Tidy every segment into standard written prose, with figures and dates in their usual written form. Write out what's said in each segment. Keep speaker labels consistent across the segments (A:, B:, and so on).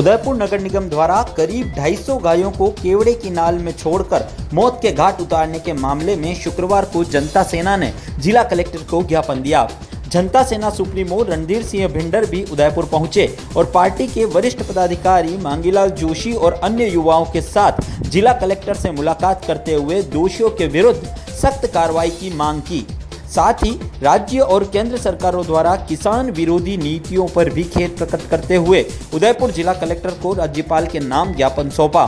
A: उदयपुर नगर निगम द्वारा करीब 250 गायों को केवड़े की नाल में छोड़कर मौत के घाट उतारने के मामले में शुक्रवार को जनता सेना ने जिला कलेक्टर को ज्ञापन दिया। जनता सेना सुप्रीमो रणधीर सिंह भिंडर भी उदयपुर पहुंचे और पार्टी के वरिष्ठ पदाधिकारी मांगीलाल जोशी और अन्य युवाओं के साथ जिला कलेक्टर से मुलाकात करते हुए दोषियों के विरुद्ध सख्त कार्रवाई की मांग की। साथ ही राज्य और केंद्र सरकारों द्वारा किसान विरोधी नीतियों पर भी खेद प्रकट करते हुए उदयपुर जिला कलेक्टर को राज्यपाल के नाम ज्ञापन सौंपा।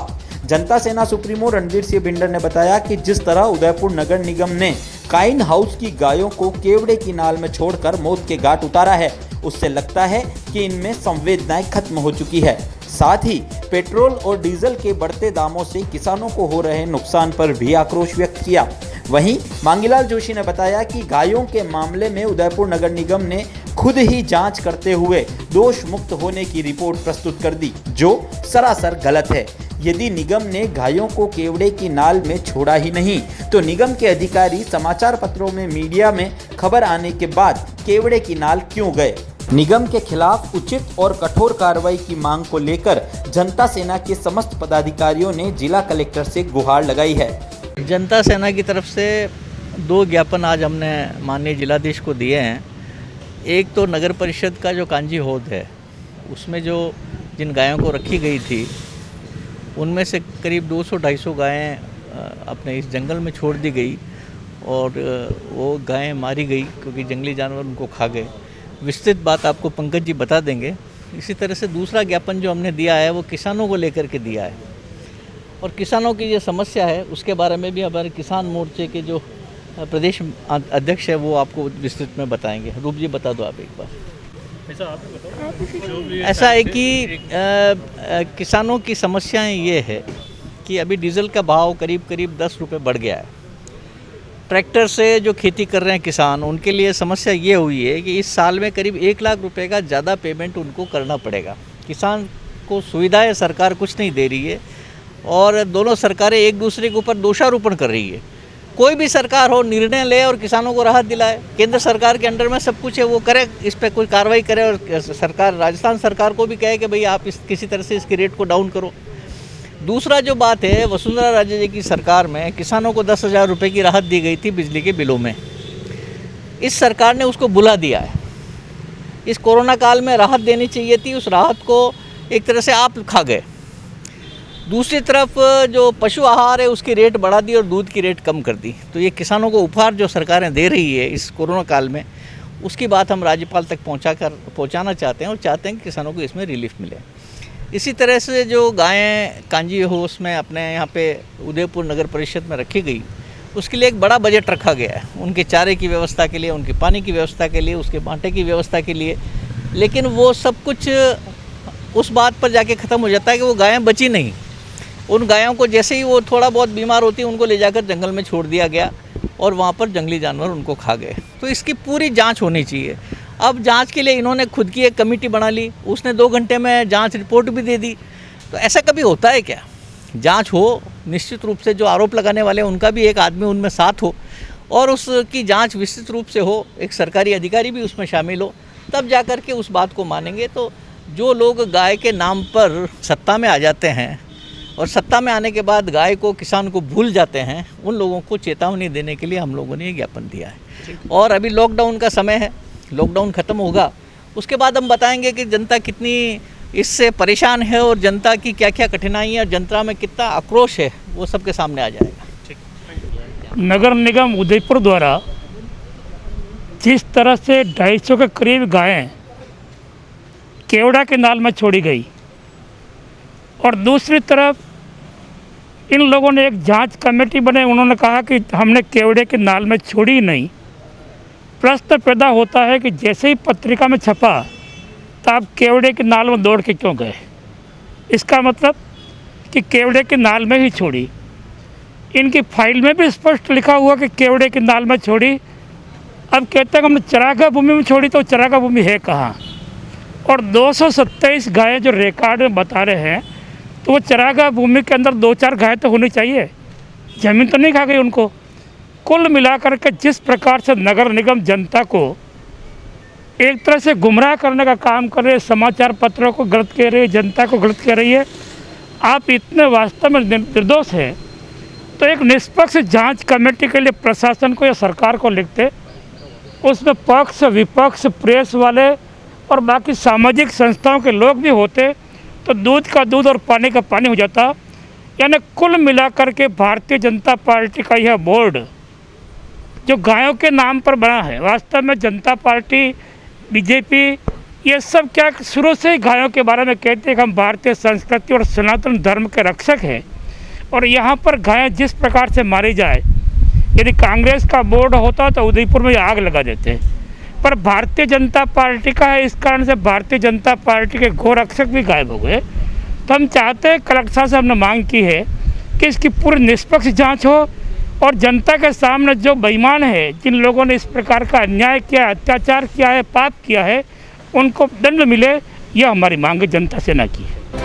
A: जनता सेना सुप्रीमो रणधीर सिंह भिंडर ने बताया कि जिस तरह उदयपुर नगर निगम ने काइन हाउस की गायों को केवड़े की नाल में छोड़कर मौत के घाट उतारा है, उससे लगता है कि इनमें संवेदनाएं खत्म हो चुकी है। साथ ही पेट्रोल और डीजल के बढ़ते दामों से किसानों को हो रहे नुकसान पर भी आक्रोश व्यक्त किया। वहीं मांगीलाल जोशी ने बताया कि गायों के मामले में उदयपुर नगर निगम ने खुद ही जांच करते हुए दोष मुक्त होने की रिपोर्ट प्रस्तुत कर दी, जो सरासर गलत है। यदि निगम ने गायों को केवड़े की नाल में छोड़ा ही नहीं तो निगम के अधिकारी समाचार पत्रों में मीडिया में खबर आने के बाद केवड़े की नाल क्यों गए। निगम के खिलाफ उचित और कठोर कार्रवाई की मांग को लेकर जनता सेना के समस्त पदाधिकारियों ने जिला कलेक्टर से गुहार लगाई है।
B: जनता सेना की तरफ से 2 ज्ञापन आज हमने माननीय जिलाधीश को दिए हैं। एक तो नगर परिषद का जो कांजी हौद है उसमें जो जिन गायों को रखी गई थी उनमें से करीब 200-250 गायें अपने इस जंगल में छोड़ दी गई और वो गायें मारी गई क्योंकि जंगली जानवर उनको खा गए। विस्तृत बात आपको पंकज जी बता देंगे। इसी तरह से दूसरा ज्ञापन जो हमने दिया है वो किसानों को लेकर के दिया है और किसानों की जो समस्या है उसके बारे में भी हमारे किसान मोर्चे के जो प्रदेश अध्यक्ष है वो आपको विस्तृत में बताएंगे। रूप जी बता दो आप एक बार। ऐसा है कि किसानों की समस्याएं ये है कि अभी डीजल का भाव करीब 10 रुपये बढ़ गया है। ट्रैक्टर से जो खेती कर रहे हैं किसान उनके लिए समस्या ये हुई है कि इस साल में करीब 1 लाख रुपए का ज़्यादा पेमेंट उनको करना पड़ेगा। किसान को सुविधाएं सरकार कुछ नहीं दे रही है और दोनों सरकारें एक दूसरे के ऊपर दोषारोपण कर रही है। कोई भी सरकार हो निर्णय ले और किसानों को राहत दिलाए। केंद्र सरकार के अंडर में सब कुछ है, वो करे, इस पर कोई कार्रवाई करे और सरकार राजस्थान सरकार को भी कहे कि भाई आप किसी तरह से इसकी रेट को डाउन करो। दूसरा जो बात है, वसुंधरा राजे जी की सरकार में किसानों को 10,000 रुपये की राहत दी गई थी बिजली के बिलों में। इस सरकार ने उसको भुला दिया है। इस कोरोना काल में राहत देनी चाहिए थी, उस राहत को एक तरह से आप खा गए। दूसरी तरफ जो पशु आहार है उसकी रेट बढ़ा दी और दूध की रेट कम कर दी। तो ये किसानों को उपहार जो सरकारें दे रही है इस कोरोना काल में, उसकी बात हम राज्यपाल तक पहुंचाना चाहते हैं और चाहते हैं कि किसानों को इसमें रिलीफ मिले। इसी तरह से जो गायें कांजी हाउस में अपने यहाँ पे उदयपुर नगर परिषद में रखी गई उसके लिए एक बड़ा बजट रखा गया है, उनके चारे की व्यवस्था के लिए, उनके पानी की व्यवस्था के लिए, उसके बांटे की व्यवस्था के लिए। लेकिन वो सब कुछ उस बात पर जाके ख़त्म हो जाता है कि वो गायें बची नहीं। उन गायों को जैसे ही वो थोड़ा बहुत बीमार होती है उनको ले जाकर जंगल में छोड़ दिया गया और वहाँ पर जंगली जानवर उनको खा गए। तो इसकी पूरी जांच होनी चाहिए। अब जांच के लिए इन्होंने खुद की एक कमेटी बना ली, उसने 2 घंटे में जांच रिपोर्ट भी दे दी। तो ऐसा कभी होता है क्या? जांच हो, निश्चित रूप से जो आरोप लगाने वाले हैं उनका भी एक आदमी उनमें साथ हो और उसकी जाँच विस्तृत रूप से हो, एक सरकारी अधिकारी भी उसमें शामिल हो, तब जा कर के उस बात को मानेंगे। तो जो लोग गाय के नाम पर सत्ता में आ जाते हैं और सत्ता में आने के बाद गाय को, किसान को भूल जाते हैं, उन लोगों को चेतावनी देने के लिए हम लोगों ने ये ज्ञापन दिया है। और अभी लॉकडाउन का समय है, लॉकडाउन ख़त्म होगा उसके बाद हम बताएंगे कि जनता कितनी इससे परेशान है और जनता की क्या क्या कठिनाई है और जनता में कितना आक्रोश है, वो सबके सामने आ जाएगा।
C: नगर निगम उदयपुर द्वारा जिस तरह से 250 के करीब गायें केवड़ा के नाल में छोड़ी गई और दूसरी तरफ इन लोगों ने एक जांच कमेटी बने, उन्होंने कहा कि हमने केवड़े के नाल में छोड़ी ही नहीं। प्रश्न पैदा होता है कि जैसे ही पत्रिका में छपा तो आप केवड़े के नाल में दौड़ के क्यों गए? इसका मतलब कि केवड़े के नाल में ही छोड़ी। इनकी फाइल में भी स्पष्ट लिखा हुआ कि केवड़े के नाल में छोड़ी। अब कहते हैं हमने चरागाह भूमि में छोड़ी, तो चरागाह भूमि है कहाँ? और 227 गायें जो रिकॉर्ड में बता रहे हैं तो वो चरागाह भूमि के अंदर 2-4 गाय तो होनी चाहिए, ज़मीन तो नहीं खा गई उनको। कुल मिलाकर के जिस प्रकार से नगर निगम जनता को एक तरह से गुमराह करने का काम कर रही है, समाचार पत्रों को गलत कह रही है, जनता को गलत कह रही है। आप इतने वास्तव में निर्दोष हैं तो एक निष्पक्ष जांच कमेटी के लिए प्रशासन को या सरकार को लिखते, उसमें पक्ष विपक्ष प्रेस वाले और बाकी सामाजिक संस्थाओं के लोग भी होते तो दूध का दूध और पानी का पानी हो जाता। यानी कुल मिलाकर के भारतीय जनता पार्टी का यह बोर्ड जो गायों के नाम पर बना है, वास्तव में जनता पार्टी बीजेपी ये सब क्या शुरू से ही गायों के बारे में कहते हैं कि हम भारतीय संस्कृति और सनातन धर्म के रक्षक हैं और यहाँ पर गायें जिस प्रकार से मारी जाए, यदि कांग्रेस का बोर्ड होता तो उदयपुर में आग लगा देते, पर भारतीय जनता पार्टी का है, इस कारण से भारतीय जनता पार्टी के गोरक्षक भी गायब हो गए। तो हम चाहते हैं, कलेक्टर साहब से हमने मांग की है कि इसकी पूरी निष्पक्ष जांच हो और जनता के सामने जो बेईमान है, जिन लोगों ने इस प्रकार का अन्याय किया, अत्याचार किया है, पाप किया है, उनको दंड मिले। यह हमारी मांग है जनता सेना की है।